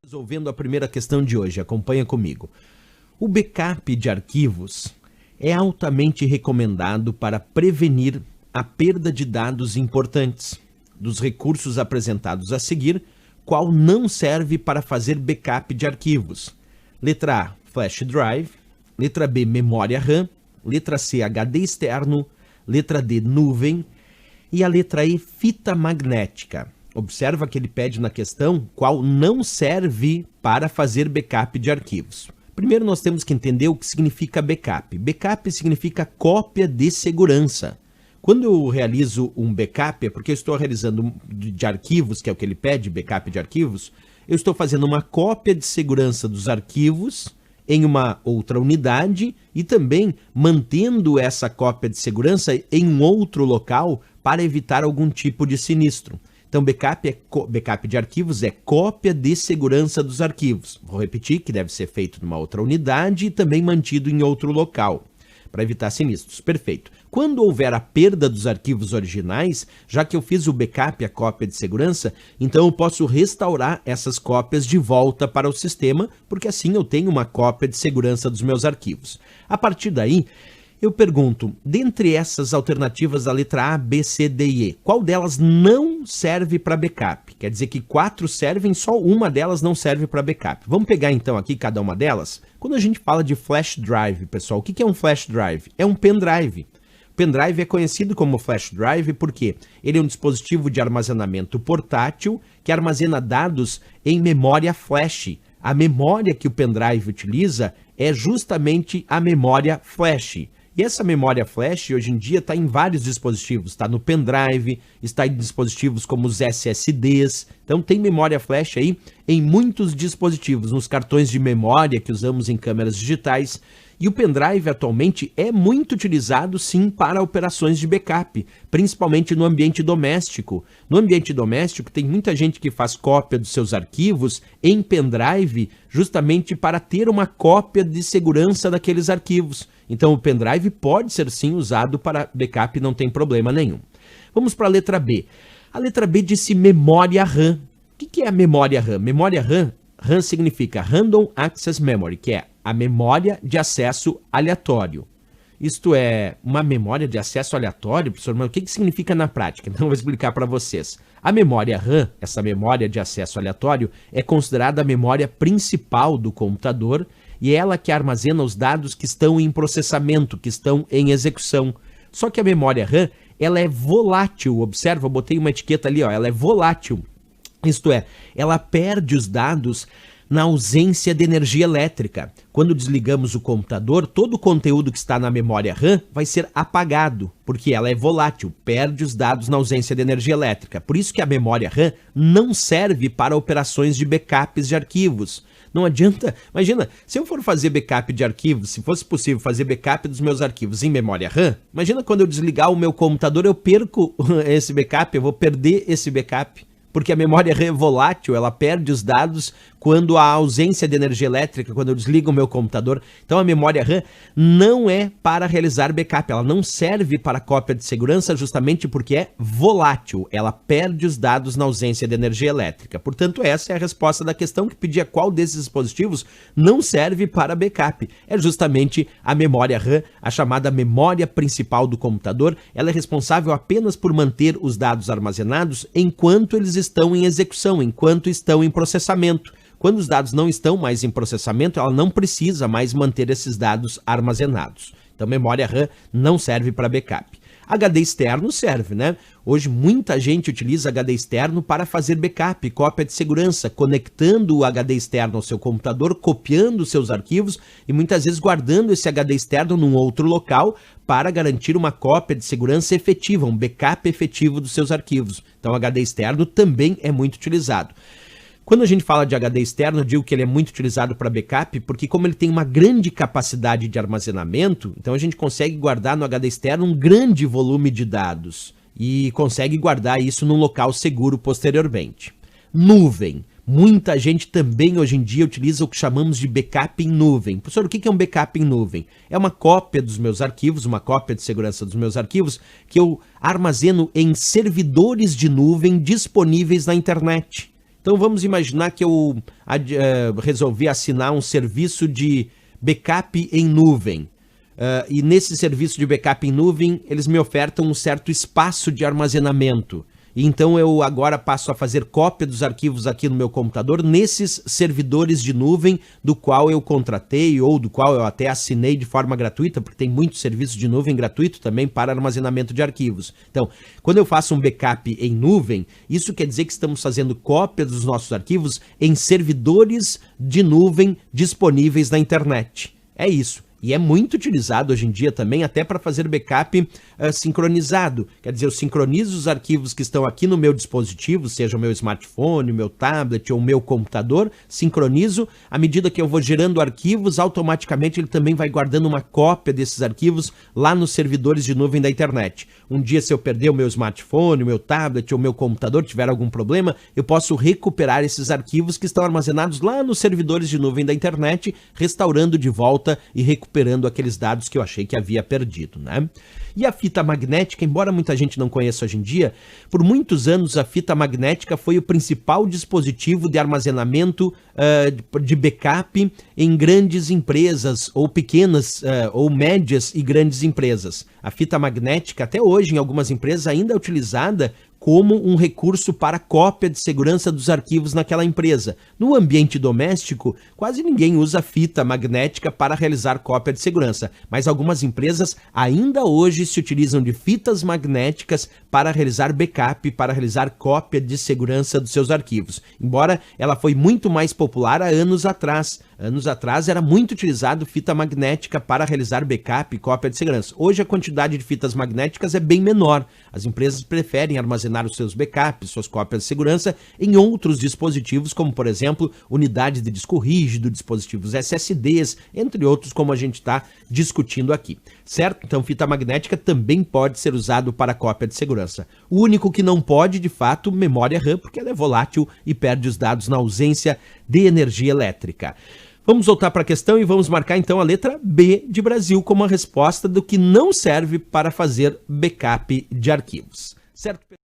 Resolvendo a primeira questão de hoje, acompanha comigo. O backup de arquivos é altamente recomendado para prevenir a perda de dados importantes. Dos recursos apresentados a seguir, qual não serve para fazer backup de arquivos? Letra A, flash drive. Letra B, memória RAM. Letra C, HD externo. Letra D, nuvem. E a letra E, fita magnética. Observa que ele pede na questão qual não serve para fazer backup de arquivos. Primeiro nós temos que entender o que significa backup. Backup significa cópia de segurança. Quando eu realizo um backup, é porque eu estou realizando de arquivos, que é o que ele pede, backup de arquivos, eu estou fazendo uma cópia de segurança dos arquivos em uma outra unidade e também mantendo essa cópia de segurança em um outro local para evitar algum tipo de sinistro. Então, backup de arquivos é cópia de segurança dos arquivos. Vou repetir que deve ser feito numa outra unidade e também mantido em outro local, para evitar sinistros. Perfeito. Quando houver a perda dos arquivos originais, já que eu fiz o backup, a cópia de segurança, então eu posso restaurar essas cópias de volta para o sistema, porque assim eu tenho uma cópia de segurança dos meus arquivos. A partir daí, eu pergunto, dentre essas alternativas da letra A, B, C, D e E, qual delas não serve para backup? Quer dizer que 4 servem, só uma delas não serve para backup. Vamos pegar então aqui cada uma delas? Quando a gente fala de flash drive, pessoal, o que é um flash drive? É um pendrive. O pendrive é conhecido como flash drive porque ele é um dispositivo de armazenamento portátil que armazena dados em memória flash. A memória que o pendrive utiliza é justamente a memória flash. E essa memória flash, hoje em dia, está em vários dispositivos. Está no pendrive, está em dispositivos como os SSDs. Então, tem memória flash aí em muitos dispositivos, nos cartões de memória que usamos em câmeras digitais. E o pendrive, atualmente, é muito utilizado, sim, para operações de backup, principalmente no ambiente doméstico. No ambiente doméstico, tem muita gente que faz cópia dos seus arquivos em pendrive, justamente para ter uma cópia de segurança daqueles arquivos. Então, o pendrive pode ser, sim, usado para backup, não tem problema nenhum. Vamos para a letra B. A letra B disse memória RAM. O que é a memória RAM? Memória RAM, RAM significa Random Access Memory, que é a memória de acesso aleatório. Isto é uma memória de acesso aleatório, professor, mas o que significa na prática? Então, eu vou explicar para vocês. A memória RAM, essa memória de acesso aleatório, é considerada a memória principal do computador e é ela que armazena os dados que estão em processamento, que estão em execução. Só que a memória RAM, ela é volátil. Observa, eu botei uma etiqueta ali, ó, ela é volátil. Isto é, ela perde os dados na ausência de energia elétrica. Quando desligamos o computador, todo o conteúdo que está na memória RAM vai ser apagado, porque ela é volátil, perde os dados na ausência de energia elétrica. Por isso que a memória RAM não serve para operações de backups de arquivos. Não adianta, imagina, se eu for fazer backup de arquivos, se fosse possível fazer backup dos meus arquivos em memória RAM, imagina quando eu desligar o meu computador, eu perco esse backup, eu vou perder esse backup. Porque a memória RAM é volátil, ela perde os dados quando há ausência de energia elétrica, quando eu desligo o meu computador. Então a memória RAM não é para realizar backup, ela não serve para cópia de segurança justamente porque é volátil, ela perde os dados na ausência de energia elétrica. Portanto, essa é a resposta da questão que pedia qual desses dispositivos não serve para backup. É justamente a memória RAM, a chamada memória principal do computador. Ela é responsável apenas por manter os dados armazenados enquanto eles estão em execução, enquanto estão em processamento. Quando os dados não estão mais em processamento, ela não precisa mais manter esses dados armazenados. Então, memória RAM não serve para backup. HD externo serve, né? Hoje, muita gente utiliza HD externo para fazer backup, cópia de segurança, conectando o HD externo ao seu computador, copiando seus arquivos e muitas vezes guardando esse HD externo num outro local para garantir uma cópia de segurança efetiva, um backup efetivo dos seus arquivos. Então, o HD externo também é muito utilizado. Quando a gente fala de HD externo, eu digo que ele é muito utilizado para backup, porque como ele tem uma grande capacidade de armazenamento, então a gente consegue guardar no HD externo um grande volume de dados e consegue guardar isso num local seguro posteriormente. Nuvem. Muita gente também hoje em dia utiliza o que chamamos de backup em nuvem. Professor, o que é um backup em nuvem? É uma cópia dos meus arquivos, uma cópia de segurança dos meus arquivos, que eu armazeno em servidores de nuvem disponíveis na internet. Então vamos imaginar que eu resolvi assinar um serviço de backup em nuvem. E nesse serviço de backup em nuvem, eles me ofertam um certo espaço de armazenamento. E então eu agora passo a fazer cópia dos arquivos aqui no meu computador nesses servidores de nuvem do qual eu contratei ou do qual eu até assinei de forma gratuita, porque tem muitos serviços de nuvem gratuito também para armazenamento de arquivos. Então, quando eu faço um backup em nuvem, isso quer dizer que estamos fazendo cópia dos nossos arquivos em servidores de nuvem disponíveis na internet. É isso. E é muito utilizado hoje em dia também até para fazer backup sincronizado. Quer dizer, eu sincronizo os arquivos que estão aqui no meu dispositivo, seja o meu smartphone, o meu tablet ou o meu computador, sincronizo. À medida que eu vou gerando arquivos, automaticamente ele também vai guardando uma cópia desses arquivos lá nos servidores de nuvem da internet. Um dia, se eu perder o meu smartphone, o meu tablet ou o meu computador, tiver algum problema, eu posso recuperar esses arquivos que estão armazenados lá nos servidores de nuvem da internet, restaurando de volta e recuperando aqueles dados que eu achei que havia perdido, né? E a fita magnética, embora muita gente não conheça hoje em dia, por muitos anos a fita magnética foi o principal dispositivo de armazenamento de backup em grandes empresas ou pequenas ou médias e grandes empresas. A fita magnética até hoje em algumas empresas ainda é utilizada como um recurso para cópia de segurança dos arquivos naquela empresa. No ambiente doméstico, quase ninguém usa fita magnética para realizar cópia de segurança, mas algumas empresas ainda hoje se utilizam de fitas magnéticas para realizar backup, para realizar cópia de segurança dos seus arquivos. Embora ela foi muito mais popular há anos atrás. Anos atrás era muito utilizado fita magnética para realizar backup e cópia de segurança. Hoje a quantidade de fitas magnéticas é bem menor. As empresas preferem armazenar os seus backups, suas cópias de segurança em outros dispositivos, como por exemplo, unidades de disco rígido, dispositivos SSDs, entre outros como a gente está discutindo aqui. Certo? Então fita magnética também pode ser usado para cópia de segurança. O único que não pode, de fato, memória RAM, porque ela é volátil e perde os dados na ausência de energia elétrica. Vamos voltar para a questão e vamos marcar então a letra B de Brasil como a resposta do que não serve para fazer backup de arquivos. Certo?